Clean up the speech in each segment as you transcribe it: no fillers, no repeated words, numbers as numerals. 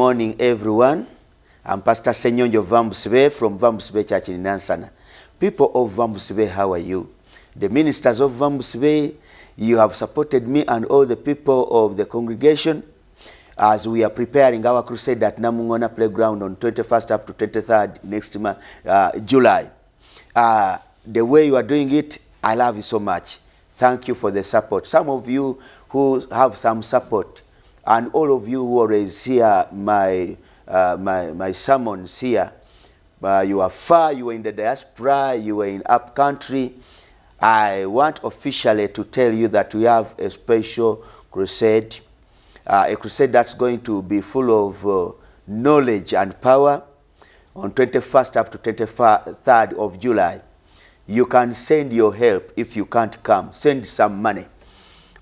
morning, everyone. I'm Pastor SSENYONJO VAMUBUSIBE from VAMUBUSIBE Church in NANSANA. People of VAMUBUSIBE, how are you? The ministers of VAMUBUSIBE, you have supported me and all the people of the congregation as we are preparing our crusade at Namungona Playground on 21st up to 23rd next month, July. The way you are doing it, I love you so much. Thank you for the support. Some of you who have some support, and all of you who always hear my sermons here, you are far, you are in the diaspora, you are in up country. I want officially to tell you that we have a special crusade, a crusade that's going to be full of knowledge and power on 21st up to 23rd of July. You can send your help. If you can't come, send some money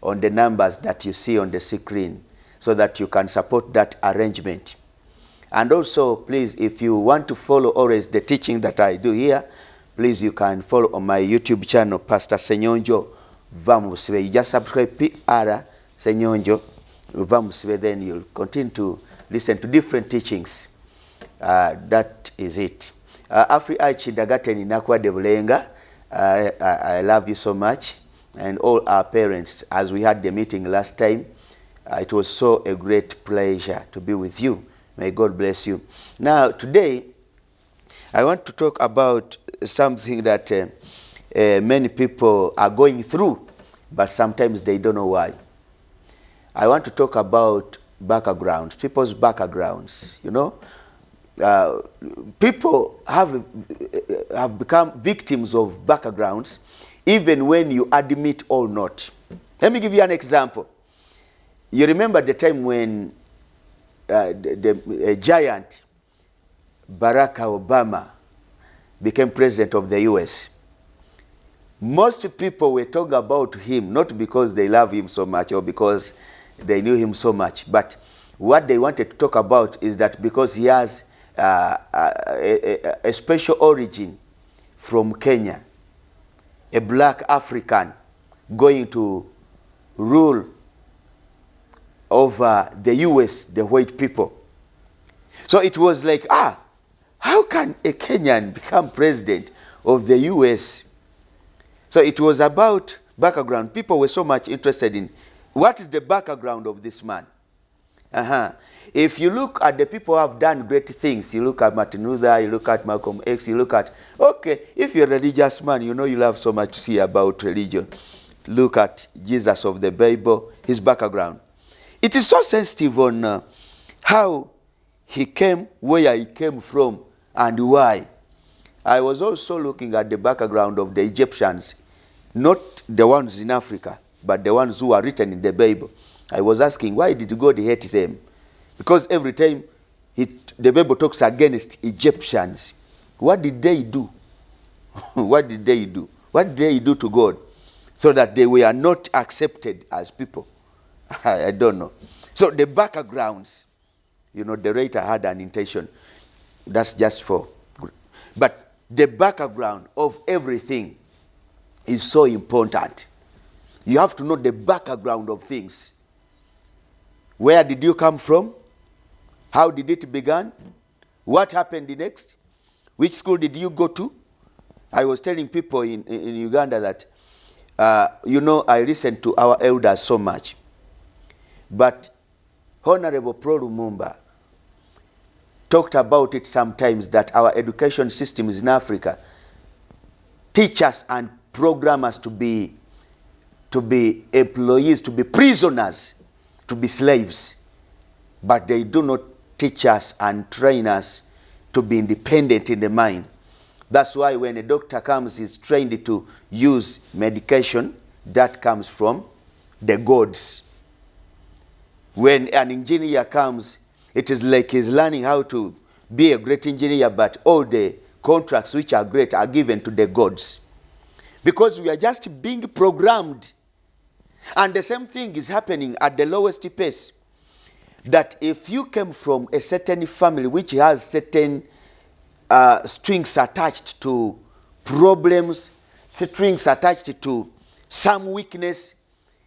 on the numbers that you see on the screen so that you can support that arrangement. And also, please, if you want to follow always the teaching that I do here, please, you can follow on my YouTube channel, Pastor SSENYONJO VAMUBUSIBE. You just subscribe PR SSENYONJO VAMUBUSIBE, then you'll continue to listen to different teachings. That is it. Afri Chidagate Nakwa Debulenga, I love you so much, and all our parents, as we had the meeting last time. It was so a great pleasure to be with you. May God bless you. Now, today, I want to talk about something that many people are going through, but sometimes they don't know why. I want to talk about backgrounds, people's backgrounds, you know. People have become victims of backgrounds, even when you admit or not. Let me give you an example. You remember the time when the giant Barack Obama became president of the US. Most people were talking about him, not because they love him so much or because they knew him so much, but what they wanted to talk about is that because he has a special origin from Kenya, a black African going to rule over the US, the white people. So it was like, how can a Kenyan become president of the US? So it was about background. People were so much interested in what is the background of this man. If you look at the people who have done great things, you look at Martin Luther, you look at Malcolm X, you look at, okay, if you're a religious man, you know you'll have so much to see about religion. Look at Jesus of the Bible, his background. It is so sensitive on how he came, where he came from, and why. I was also looking at the background of the Egyptians, not the ones in Africa, but the ones who are written in the Bible. I was asking, why did God hate them? Because every time the Bible talks against Egyptians, what did they do? What did they do? What did they do to God so that they were not accepted as people? I don't know. So the backgrounds, you know, the writer had an intention. That's just for. But the background of everything is so important. You have to know the background of things. Where did you come from? How did it begin? What happened next? Which school did you go to? I was telling people in Uganda that, you know, I listen to our elders so much. But Honorable Pro Lumumba talked about it sometimes that our education systems in Africa teach us and program us to be employees, to be prisoners, to be slaves. But they do not teach us and train us to be independent in the mind. That's why when a doctor comes, he's trained to use medication that comes from the gods. When an engineer comes, it is like he's learning how to be a great engineer, but all the contracts which are great are given to the gods. Because we are just being programmed. And the same thing is happening at the lowest pace. That if you came from a certain family which has certain strings attached to problems, strings attached to some weakness,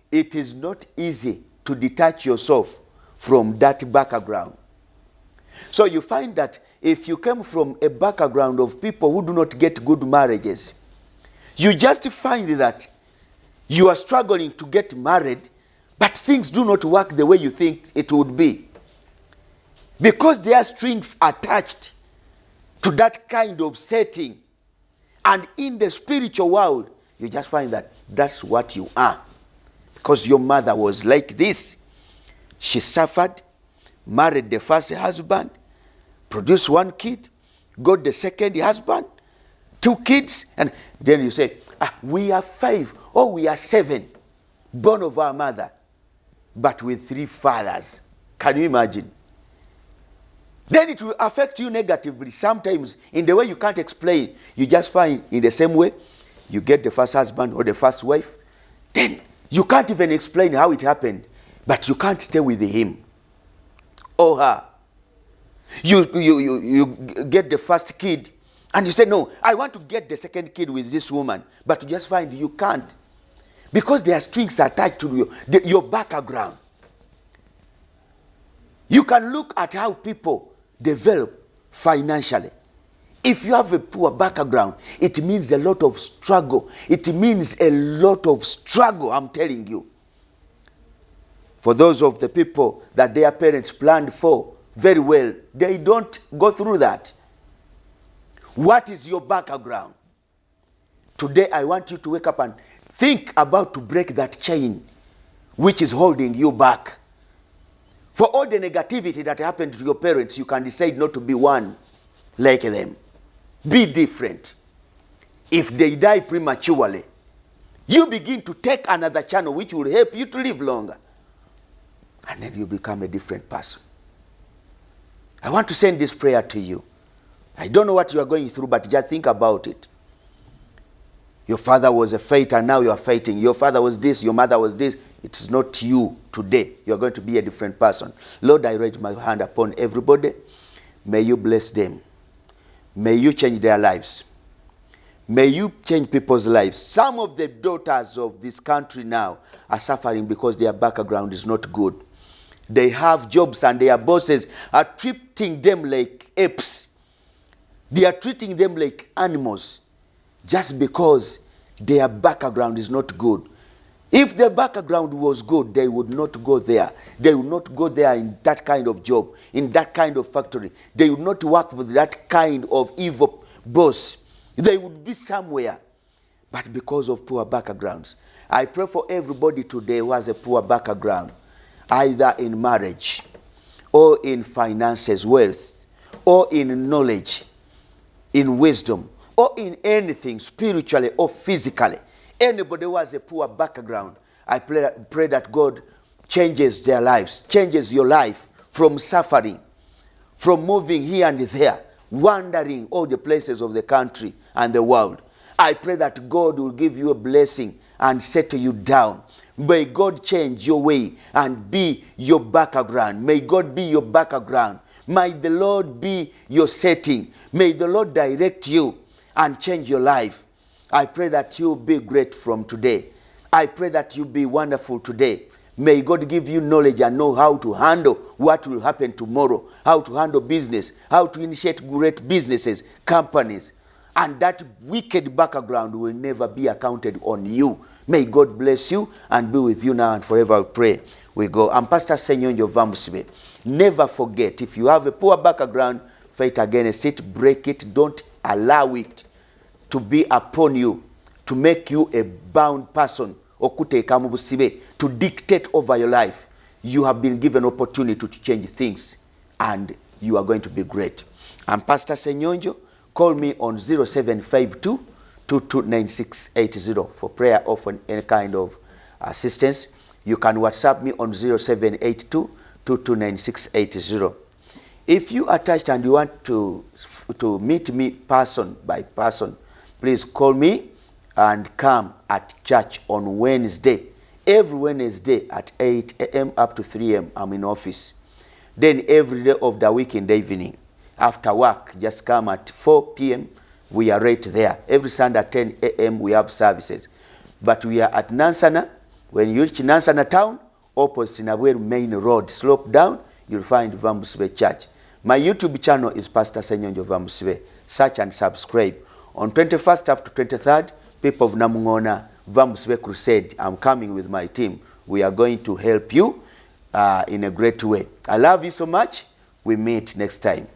it is not easy to detach yourself from that background. So you find that if you came from a background of people who do not get good marriages, you just find that you are struggling to get married, but things do not work the way you think it would be. Because there are strings attached to that kind of setting. And in the spiritual world, you just find that that's what you are. Because your mother was like this. She suffered, married the first husband, produced one kid, got the second husband, 2 kids, and then you say, we are 5 or we are 7 born of our mother, but with 3 fathers. Can you imagine? Then it will affect you negatively sometimes in the way you can't explain. You just find in the same way, you get the first husband or the first wife, then you can't even explain how it happened, but you can't stay with him or her. You get the first kid and you say, no, I want to get the second kid with this woman, but you just find you can't because there are strings attached to your background. You can look at how people develop financially. If you have a poor background, it means a lot of struggle. It means a lot of struggle, I'm telling you. For those of the people that their parents planned for very well, they don't go through that. What is your background? Today I want you to wake up and think about to break that chain which is holding you back. For all the negativity that happened to your parents, you can decide not to be one like them. Be different. If they die prematurely, you begin to take another channel which will help you to live longer. And then you become a different person. I want to send this prayer to you. I don't know what you are going through, but just think about it. Your father was a fighter, now you are fighting. Your father was this, your mother was this. It's not you today. You are going to be a different person. Lord, I raise my hand upon everybody. May you bless them. May you change their lives. May you change people's lives. Some of the daughters of this country now are suffering because their background is not good. They have jobs and their bosses are treating them like apes. They are treating them like animals just because their background is not good. If their background was good, they would not go there. They would not go there in that kind of job, in that kind of factory. They would not work with that kind of evil boss. They would be somewhere. But because of poor backgrounds, I pray for everybody today who has a poor background, either in marriage, or in finances, wealth, or in knowledge, in wisdom, or in anything spiritually or physically. Anybody who has a poor background, I pray that God changes their lives, changes your life from suffering, from moving here and there, wandering all the places of the country and the world. I pray that God will give you a blessing and settle you down. May God change your way and be your background. May God be your background. May the Lord be your setting. May the Lord direct you and change your life. I pray that you be great from today. I pray that you be wonderful today. May God give you knowledge and know how to handle what will happen tomorrow, how to handle business, how to initiate great businesses, companies. And that wicked background will never be accounted on you. May God bless you and be with you now and forever. I pray. We go. I'm Pastor SSENYONJO VAMUBUSIBE. Never forget, if you have a poor background, fight against it, break it, don't allow it to be upon you, to make you a bound person, to dictate over your life. You have been given opportunity to change things, and you are going to be great. I'm Pastor SSENYONJO. Call me on 0752 229680 for prayer or for any kind of assistance. You can WhatsApp me on 0782 229680. If you are touched and you want to meet me person by person, please call me and come at church on Wednesday. Every Wednesday at 8 a.m. up to 3 a.m. I'm in office. Then every day of the week in the evening, after work, just come at 4 p.m. We are right there. Every Sunday at 10 a.m. we have services. But we are at NANSANA. When you reach NANSANA town, opposite Nabweru main road, slope down, you'll find VAMUBUSIBE Church. My YouTube channel is Pastor SSENYONJO VAMUBUSIBE. Search and subscribe. On 21st up to 23rd, people of Namungona, VAMUBUSIBE Crusade, I'm coming with my team. We are going to help you in a great way. I love you so much. We meet next time.